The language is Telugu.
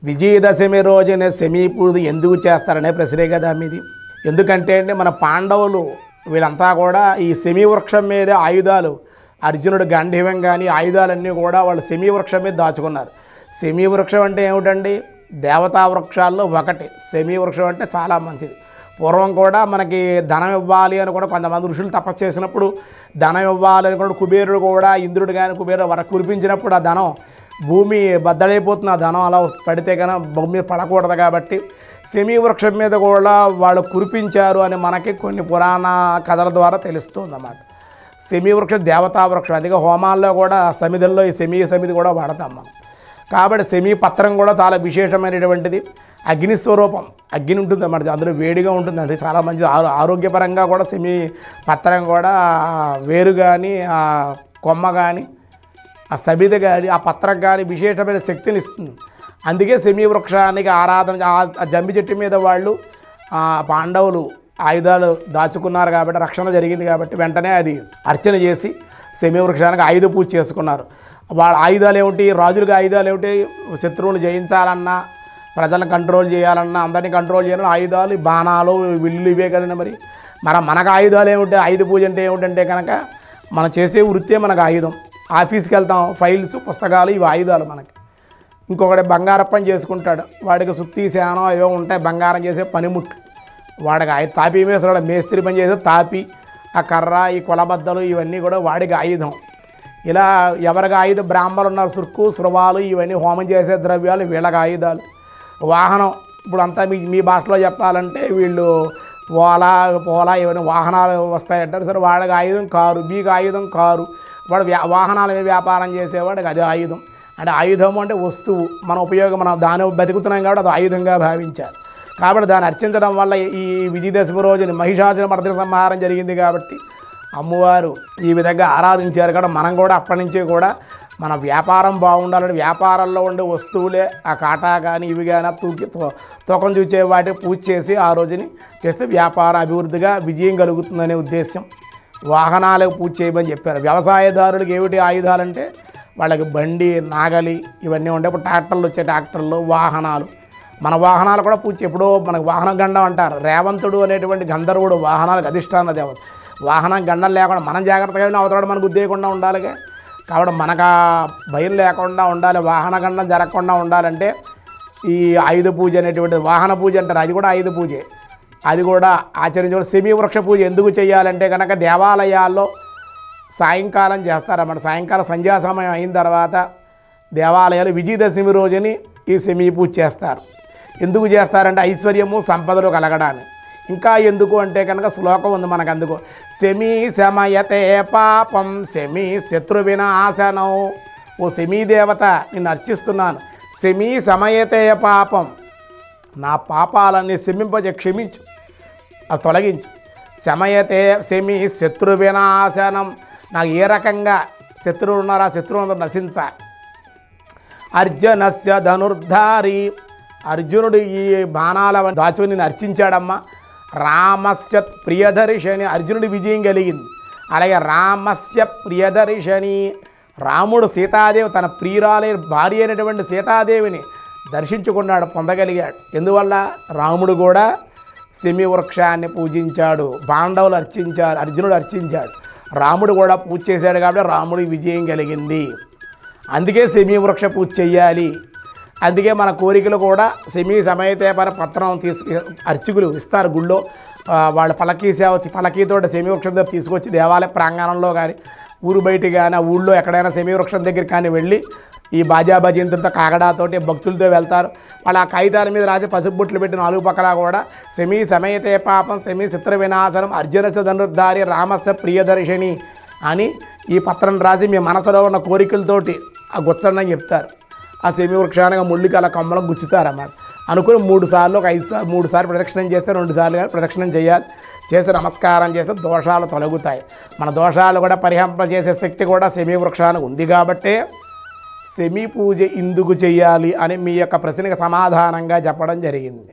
విజయదశమి రోజున సెమీ పూజ ఎందుకు చేస్తారనే ప్రశ్నే కదా మీది. ఎందుకంటే అండి మన పాండవులు వీళ్ళంతా కూడా ఈ సెమీ వృక్షం మీద ఆయుధాలు, అర్జునుడు గాంధీవం కానీ ఆయుధాలన్నీ కూడా వాళ్ళు సెమీ వృక్షం మీద దాచుకున్నారు. సెమీ వృక్షం అంటే ఏమిటండి? దేవతా వృక్షాల్లో ఒకటి. సెమీ వృక్షం అంటే చాలా మంచిది. పూర్వం కూడా మనకి ధనం ఇవ్వాలి అని కూడా కొంతమంది ఋషులు తపస్సు చేసినప్పుడు ధనం ఇవ్వాలి అని కూడా కుబేరుడు కూడా ఇంద్రుడు కానీ కుబేరుడు వరకు కురిపించినప్పుడు ఆ ధనం భూమి బద్దలైపోతుంది. ఆ ధనం అలా పడితే కన్నా భూమి మీద పడకూడదు కాబట్టి సెమీ వృక్షం మీద కూడా వాళ్ళు కురిపించారు అని మనకి కొన్ని పురాణ కథల ద్వారా తెలుస్తుంది అన్నమాట. సెమీ వృక్షం దేవతా వృక్షం, అందుకే హోమాల్లో కూడా సమిధుల్లో ఈ సమిధి కూడా వాడతాం మనం. కాబట్టి సెమీ పత్రం కూడా చాలా విశేషమైనటువంటిది. అగ్ని స్వరూపం, అగ్ని ఉంటుంది అన్నమాట, అందులో వేడిగా ఉంటుంది. అది చాలా మంచిది. ఆరోగ్యపరంగా కూడా సెమీ పత్రం కూడా వేరు కానీ ఆ కొమ్మ కానీ ఆ సబిద కానీ ఆ పత్రం కానీ విశేషమైన శక్తిని ఇస్తుంది. అందుకే సెమీ వృక్షానికి ఆరాధన. ఆ జంబి చెట్టు మీద వాళ్ళు పాండవులు ఆయుధాలు దాచుకున్నారు కాబట్టి రక్షణ జరిగింది కాబట్టి వెంటనే అది అర్చన చేసి సెమీ వృక్షానికి ఆయుధ పూజ చేసుకున్నారు. వాళ్ళ ఆయుధాలు ఏమిటి? రాజులుగా ఆయుధాలు ఏమిటి? శత్రువుని జయించాలన్నా, ప్రజలను కంట్రోల్ చేయాలన్నా, అందరినీ కంట్రోల్ చేయాలన్నా ఆయుధాలు, బాణాలు, విల్లులు ఇవే కదండి. మరి మనకు ఆయుధాలు ఏమిటి? ఆయుధ పూజ అంటే ఏమిటంటే కనుక మనం చేసే వృత్తే మనకు ఆయుధం. ఆఫీస్కి వెళ్తాం, ఫైల్స్, పుస్తకాలు, ఇవి ఆయుధాలు మనకి. ఇంకొకటి బంగారం పని చేసుకుంటాడు, వాడికి సుత్తి శానం ఏవో ఉంటాయి బంగారం చేసే పనిముట్లు. వాడికి తాపీ వేసాడు, మేస్త్రి పని చేసే తాపి, ఆ కర్ర, ఈ కొలబద్దలు ఇవన్నీ కూడా వాడికి ఆయుధం. ఇలా ఎవరికి ఆయుధం? బ్రాహ్మణులు ఉన్నారు, సుర్కు, సురవాలు, ఇవన్నీ హోమం చేసే ద్రవ్యాలు వీళ్ళకి ఆయుధాలు. వాహనం ఇప్పుడు అంతా మీ భాషలో చెప్పాలంటే వీళ్ళు పోలా ఇవన్నీ వాహనాలు వస్తాయంటారు. సరే వాడికి ఆయుధం కారు, మీకు ఆయుధం కారు. వాడు వాహనాల మీద వ్యాపారం చేసేవాడికి అది ఆయుధం. అంటే ఆయుధం అంటే వస్తువు, మన ఉపయోగం, మనం దాని బతుకుతున్నాం కాబట్టి అది ఆయుధంగా భావించారు. కాబట్టి దాన్ని అర్చించడం వల్ల ఈ విజయదశమి రోజుని మహిషాసుర మర్దిని సంహారం జరిగింది కాబట్టి అమ్మవారు ఈ విధంగా ఆరాధించారు. కాబట్టి మనం కూడా అప్పటి నుంచి కూడా మన వ్యాపారం బాగుండాలంటే వ్యాపారంలో ఉండే వస్తువులే ఆ కాటా కానీ ఇవి కానీ తూకం చూచే వాటి పూజ చేసి ఆ రోజుని చేస్తే వ్యాపారం అభివృద్ధిగా విజయం కలుగుతుందనే ఉద్దేశం. వాహనాలకు పూజ చేయమని చెప్పారు. వ్యవసాయదారులకు ఏమిటి ఆయుధాలంటే వాళ్ళకి బండి, నాగలి ఇవన్నీ ఉండే. ఇప్పుడు ట్రాక్టర్లు వచ్చే ట్రాక్టర్లు, వాహనాలు, మన వాహనాలు కూడా పూజ. ఎప్పుడో మనకు వాహనం గండం అంటారు. రేవంతుడు అనేటువంటి గంధర్వుడు వాహనాలకు అధిష్టాన దేవత. వాహనం గండం లేకుండా మనం జాగ్రత్తగా అవతల మనకు గుద్దేయకుండా ఉండాలిగా. కాబట్టి మనకు భయం లేకుండా ఉండాలి, వాహన గండం జరగకుండా ఉండాలంటే ఈ ఆయుధ పూజ అనేటువంటి వాహన పూజ అంటారు, అది కూడా ఆయుధ పూజే. అది కూడా ఆచరించడం. సెమీ వృక్ష పూజ ఎందుకు చేయాలంటే కనుక దేవాలయాల్లో సాయంకాలం చేస్తారన్నమాట. సాయంకాలం సంధ్యా సమయం అయిన తర్వాత దేవాలయాలు విజయదశమి రోజుని ఈ సెమీ పూజ చేస్తారు. ఎందుకు చేస్తారంటే ఐశ్వర్యము, సంపదలు కలగడానికి. ఇంకా ఎందుకు అంటే కనుక శ్లోకం ఉంది మనకు. అందుకు సెమీ శమయతే పాపం సెమీ శత్రు వినాశనం. ఓ సెమీ దేవత నిన్ను అర్చిస్తున్నాను. సెమీ శమయతే పాపం, నా పాపాలన్నీ క్షమించు, అవి తొలగించు. శమయతే సెమీ శత్రు వినాశనం, నాకు ఏ రకంగా శత్రువులు ఉన్నారో ఆ శత్రువులందరూ నశించాలి. అర్జునస్య ధనుర్ధారి, అర్జునుడు ఈ బాణాల దాచుకుని నేను అర్చించాడమ్మా. రామస్య ప్రియదర్శని, అర్జునుడి విజయం కలిగింది. అలాగే రామస్య ప్రియదర్శని, రాముడు సీతాదేవి తన ప్రియురాలైన భార్య అయినటువంటి సీతాదేవిని దర్శించుకున్నాడు, పొందగలిగాడు. ఎందువల్ల? రాముడు కూడా సెమీ వృక్షాన్ని పూజించాడు, పాండవులు అర్చించారు, అర్జునుడు అర్చించాడు, రాముడు కూడా పూజ చేశాడు కాబట్టి రాముడికి విజయం కలిగింది. అందుకే సెమీ వృక్ష పూజ చెయ్యాలి. అందుకే మన కోరికలు కూడా సెమీ సమయతే పత్రం అర్చకులు ఇస్తారు గుళ్ళో. వాళ్ళు పలకీతో సెమీ వృక్షం దగ్గర తీసుకొచ్చి దేవాలయ ప్రాంగణంలో కానీ ఊరు బయట కానీ ఊళ్ళో ఎక్కడైనా సెమీ వృక్షం దగ్గర కానీ వెళ్ళి ఈ బాజా భజంతులతో కాగడాతోటి భక్తులతో వెళ్తారు. వాళ్ళు ఆ కాగితాల మీద రాసి పసుపుబొట్లు పెట్టి నాలుగు పక్కల కూడా సెమీ సమయతే పాపం సెమీ శత్రు వినాశనం అర్జునస్య ధనుర్ధారి రామస్య ప్రియదర్శిని అని ఈ పత్రం రాసి మీ మనసులో ఉన్న కోరికలతోటి ఆ గుచ్చండి అని చెప్తారు. ఆ సెమీ వృక్షానికి ముళ్ళుకి అలా కొమ్మలం గుచ్చుతారన్నమాట. అనుకుని 3 సార్లు, 5 సార్లు, 3 సార్లు ప్రదక్షిణం చేస్తే 2 సార్లు కానీ ప్రదక్షిణం చేయాలి. చేసి నమస్కారం చేస్తే దోషాలు తొలగుతాయి. మన దోషాలు కూడా పరిహరింపజేసే శక్తి కూడా సెమీ వృక్షానికి ఉంది. కాబట్టే సెమీ పూజ ఎందుకు చేయాలి అని మీ యొక్క ప్రశ్నకు సమాధానంగా చెప్పడం జరిగింది.